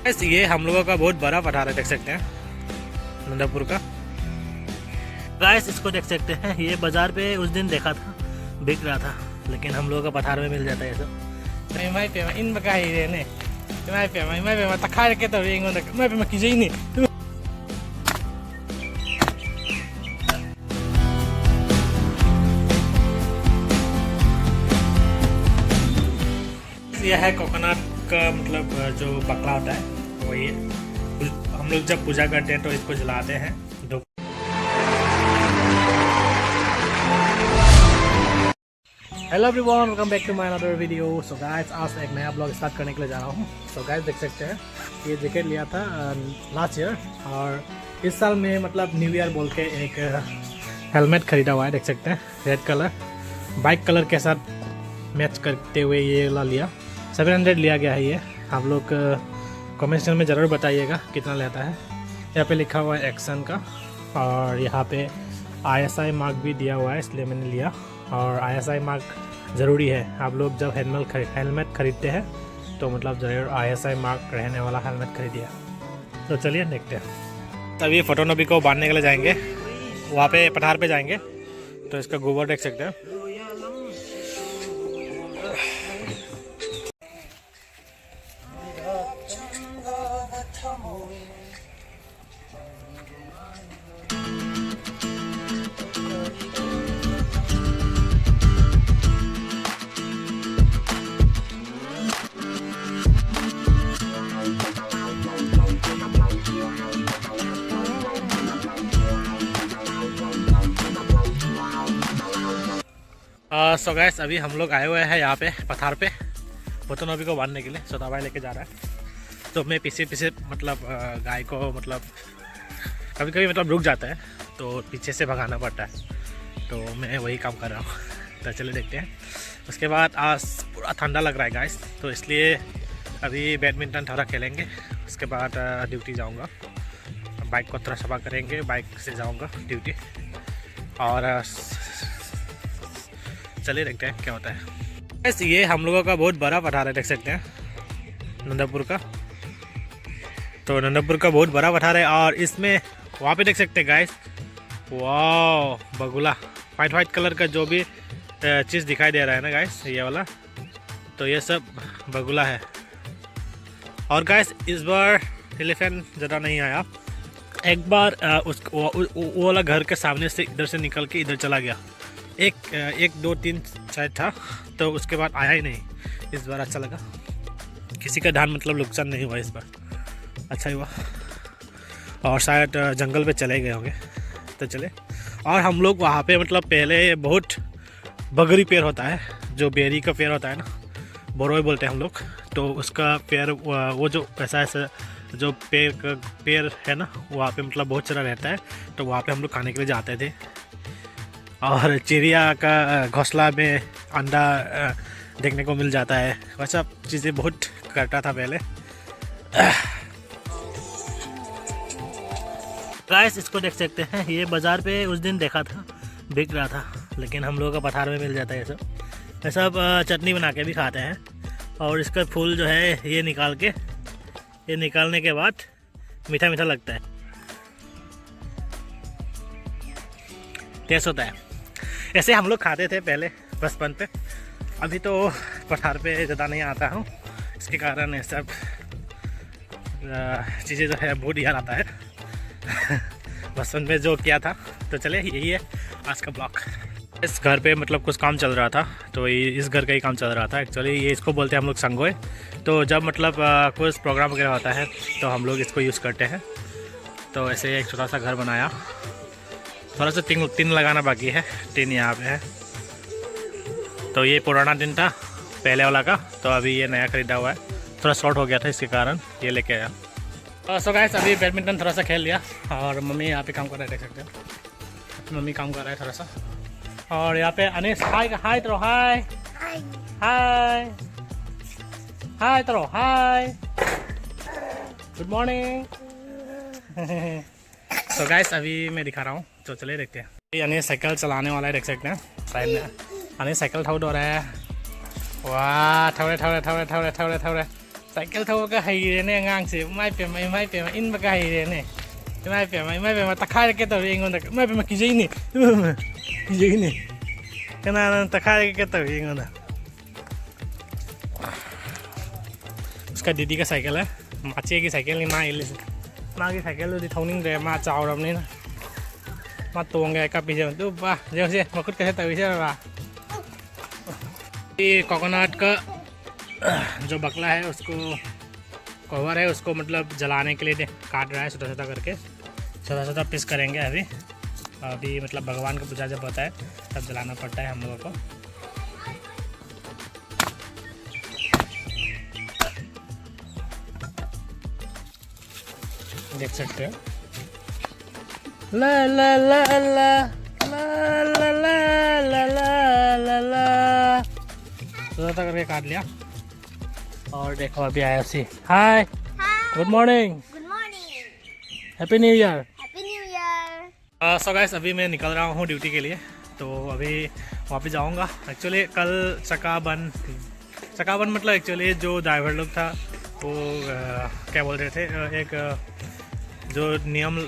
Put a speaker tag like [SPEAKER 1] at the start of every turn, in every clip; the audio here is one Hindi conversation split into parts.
[SPEAKER 1] बस ये हम लोगों का बहुत बड़ा पठार है, देख सकते हैं नंदापुर का। गाइस इसको देख सकते हैं, ये बाजार पे उस दिन देखा था बिक रहा था, लेकिन हम लोगों का पठार में मिल जाता है ये सब। यह है कोकोनट का मतलब जो बकला होता है वही है। हम लोग जब पूजा करते हैं तो इसको जलाते हैं। Hello everyone, welcome back to my another video. So guys आज एक नया ब्लॉग स्टार्ट करने के लिए जा रहा हूँ। सो गाइस देख सकते हैं ये जैकेट लिया था लास्ट ईयर, और इस साल में मतलब न्यू ईयर बोल के एक हेलमेट खरीदा हुआ है, देख सकते हैं रेड कलर बाइक कलर के साथ मैच करते हुए ये वाला लिया। 700 लिया गया है ये। आप लोग कमेंट सेक्शन में ज़रूर बताइएगा कितना लेता है। यहाँ पे लिखा हुआ है एक्शन का, और यहाँ पे ISI मार्क भी दिया हुआ है, इसलिए मैंने लिया। और ISI मार्क ज़रूरी है, आप लोग जब हेलमेट खरीदते हैं तो मतलब ज़रूर ISI मार्क रहने वाला हेलमेट खरीदिए। तो चलिए देखते हैं। तब ये फोटोनबी को बांधने के लिए जाएंगे, वहाँ पे पठार पे जाएंगे। तो इसका गोबर देख सकते हैं। सो गाइस अभी हम लोग आए हुए हैं यहाँ पे पठार पे फोटोनबी को बांधने के लिए। सोता भाई लेके जा रहा है, तो मैं पीछे पीछे मतलब गाय को मतलब कभी कभी मतलब रुक जाता है तो पीछे से भगाना पड़ता है, तो मैं वही काम कर रहा हूँ। तो चले देखते हैं। उसके बाद आज पूरा ठंडा लग रहा है गाइस, तो इसलिए अभी बैडमिंटन थोड़ा खेलेंगे। उसके बाद ड्यूटी जाऊँगा, बाइक को थोड़ा सफा करेंगे, बाइक से जाऊँगा ड्यूटी। और चलिए देखते हैं क्या होता है। बस ये हम लोगों का बहुत बड़ा पठार है, देख सकते हैं नंदापुर का। तो नंदापुर का बहुत बड़ा पठार है, और इसमें वहाँ पे देख सकते हैं गाइस, वाह बगुला वाइट वाइट कलर का जो भी चीज़ दिखाई दे रहा है ना गाइस, ये वाला, तो ये सब बगुला है। और गाइस इस बार एलिफेंट ज़्यादा नहीं आया। एक बार वो वाला घर के सामने से इधर से निकल के इधर चला गया, एक दो तीन शायद था, तो उसके बाद आया ही नहीं। इस बार अच्छा लगा, किसी का धान मतलब नुकसान नहीं हुआ इस बार, अच्छा ही हुआ। और शायद जंगल पे चले गए होंगे, तो चले। और हम लोग वहाँ पे मतलब पहले बहुत बगरी पेड़ होता है, जो बेरी का पेड़ होता है ना, बोरोई बोलते हैं हम लोग। तो उसका पेड़ वो जो ऐसा जो पेड़ है ना, वहाँ पे मतलब बहुत सारा रहता है, तो वहाँ पे हम लोग खाने के लिए जाते थे। और चिड़िया का घोंसला में अंडा देखने को मिल जाता है, वैसा चीज़ें बहुत करता था पहले। गाइस इसको देख सकते हैं, ये बाज़ार पे उस दिन देखा था बिक रहा था, लेकिन हम लोगों का पठार में मिल जाता है ये सब। ये सब चटनी बना के भी खाते हैं। और इसका फूल जो है ये निकालने के बाद मीठा मीठा लगता है, टेस्ट होता है। ऐसे हम लोग खाते थे पहले बचपन पे। अभी तो पठार पे ज़्यादा नहीं आता हूँ, इसके कारण ये सब चीज़ें जो है बहुत याद आता है बचपन में जो किया था। तो चले यही है आज का ब्लॉग। इस घर पे मतलब कुछ काम चल रहा था, तो इस घर का ही काम चल रहा था एक्चुअली। ये इसको बोलते हैं हम लोग संगोए। तो जब मतलब कुछ प्रोग्राम वगैरह होता है तो हम लोग इसको यूज़ करते हैं। तो ऐसे एक छोटा सा घर बनाया, थोड़ा सा टीन लगाना बाकी है, टीन यहाँ पे है। तो ये पुराना टीन था पहले वाला का, तो अभी ये नया ख़रीदा हुआ है। थोड़ा शॉर्ट हो गया था, इसके कारण ये लेके आया। सो गाइस अभी बैडमिंटन थोड़ा सा खेल लिया, और मम्मी यहाँ पे काम कर रहे हैं, देख सकते हैं मम्मी काम कर रहा है थोड़ा सा। और यहाँ पे अनिश हाय हाय तो हाय हाय हाय तो हाय, गुड मॉर्निंग। सो गाइस अभी मैं दिखा रहा हूँ, तो चलिए देखते हैं। ये अनिश साइकिल चलाने वाला है, देख सकते हैं साइड में अनिश साइकिल ठोड़ रहा है। वाह ठौरे ठौरे ठौरे ठौरे ठौरे ठौरे साइकिल था वो का है ने ngang से mai पे इन बका है ने mai पे तखा के तो इंगों दा mai पे की जई ने कना तखा के तो इंगों दा उसका दीदी का साइकिल है माचे की साइकिल नहीं माँ की साइकिल तो थोनिंग रे माँ चाव रब नहीं ना माँ तोंगे का पीछे तो वाह जैसे मकुट कैसे तभी से वाह ये कोकोनट का जो बकला है उसको कवर है उसको मतलब जलाने के लिए काट रहा है छोटा करके छोटा पीस करेंगे अभी मतलब भगवान का पूजा जब होता है तब जलाना पड़ता है हम लोगों को। देख सकते हो ला ला ला ला ला ला ला ला ला ला छोटा करके काट लिया और देखो अभी आया see hi good morning happy new year so guys अभी मैं निकल रहा हूँ ड्यूटी के लिए तो अभी वापस जाऊँगा। एक्चुअली कल चकाबन मतलब एक्चुअली जो ड्राइवर लोग था वो क्या बोल रहे थे एक जो नियम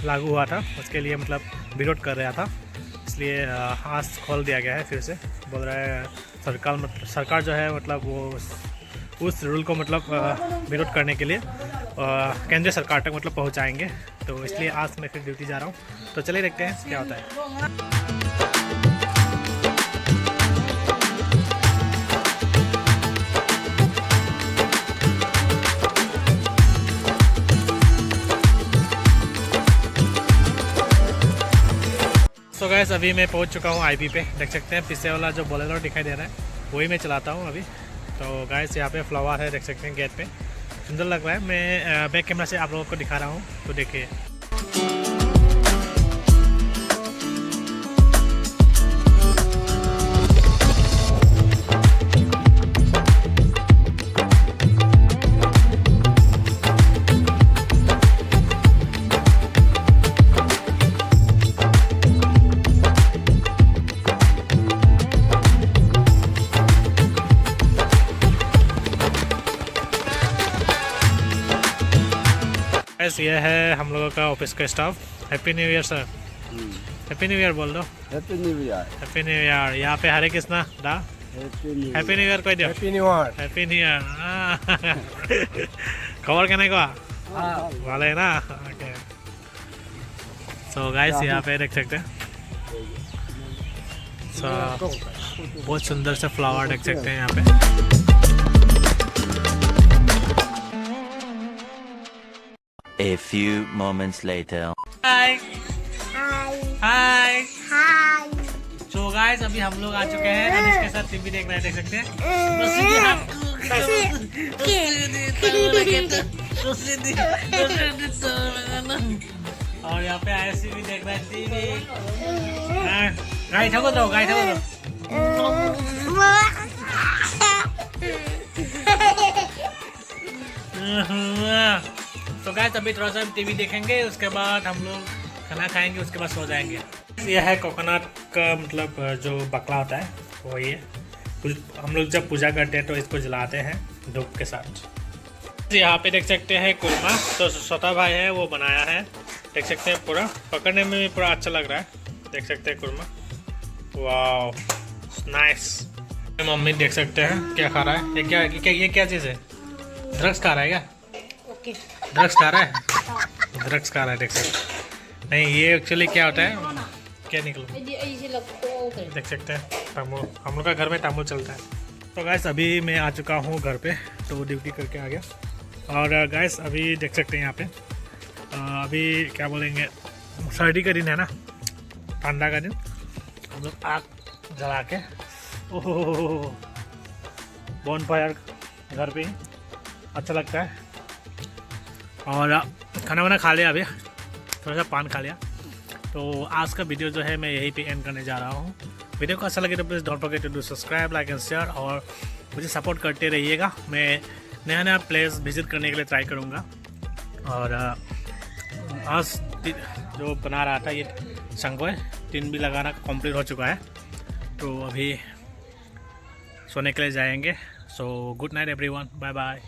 [SPEAKER 1] लागू हुआ था उसके लिए मतलब विरोध कर रहा था, इसलिए आज खोल दिया गया है फिर से। बोल रहा है सरकार जो है मतलब वो उस रूल को मतलब विरोध करने के लिए केंद्रीय सरकार तक मतलब पहुंचाएंगे, तो इसलिए आज मैं फिर ड्यूटी जा रहा हूं। तो चलिए देखते हैं क्या होता है। तो गैस अभी मैं पहुंच चुका हूं आईपी पे। देख सकते हैं पीछे वाला जो बोलेरो दिखाई दे रहा है वही मैं चलाता हूं अभी। तो गैस यहाँ पे फ्लावर है, देख सकते हैं गेट पे, सुंदर लग रहा है। मैं बैक कैमरा से आप लोगों को दिखा रहा हूँ, तो देखिए। ये है हम लोगों का ऑफिस का staff. Happy new year sir. Happy new year बोल दो।
[SPEAKER 2] Happy new year.
[SPEAKER 1] Happy new year. यहाँ पे हरे कृष्णा दा हैप्पी न्यू ईयर कोई दियो।
[SPEAKER 2] Happy new year.
[SPEAKER 1] Happy new year. खबर कहने को वाले ना। ओके सो गाइस यहाँ पे देख सकते हैं, बहुत सुंदर से फ्लावर देख सकते हैं यहाँ पे।
[SPEAKER 3] A few moments later.
[SPEAKER 1] Hi.
[SPEAKER 4] Hi.
[SPEAKER 1] Hi.
[SPEAKER 4] Hi.
[SPEAKER 1] So guys अभी हम लोग आ चुके हैं अनिश के साथ टीवी देख रहे हैं, देख सकते हैं। और यहाँ पे आईसी भी देख रहा है टीवी। गाइस ठगो दो, गाइस ठगो दो। तो गाइस अभी थोड़ा सा टीवी देखेंगे, उसके बाद हम लोग खाना खाएंगे, उसके बाद सो जाएंगे। यह है कोकोनट का मतलब जो बकला होता है वो ये हम लोग जब पूजा करते हैं तो इसको जलाते हैं धूप के साथ। यहाँ पे देख सकते हैं कुरमा, तो छोटा भाई है वो बनाया है, देख सकते हैं। पूरा पकड़ने में भी पूरा अच्छा लग रहा है, देख सकते हैं कुरमा। वाह नाइस। मम्मी देख सकते हैं क्या खा रहा है। ये क्या चीज़ है? ड्रग्स खा रहा है क्या? ड्रग्स खा रहा है, ड्रग्स खा रहा है, देख सकते। नहीं ये एक्चुअली क्या होता है, क्या निकलो देख सकते हैं तामुल। हम लोग का घर में तामुल चलता है। तो गाइस अभी मैं आ चुका हूँ घर पे, तो ड्यूटी करके आ गया। और गाइस अभी देख सकते हैं यहाँ पे अभी क्या बोलेंगे, सर्दी का दिन है ना, ठंडा का दिन। हम लोग आग जला के ओह बोन फायर घर पे ही अच्छा लगता है। और खाना वाना खा लिया, अभी थोड़ा सा पान खा लिया। तो आज का वीडियो जो है मैं यहीं पे एंड करने जा रहा हूँ। वीडियो को अच्छा लगे तो please don't forget to do subscribe, like and share, और मुझे सपोर्ट करते रहिएगा। मैं नया प्लेस विजिट करने के लिए ट्राई करूँगा। और आज जो बना रहा था ये संगोय, टीन भी लगाना कंप्लीट हो चुका है, तो अभी सोने के लिए जाएंगे। So good night everyone, bye bye.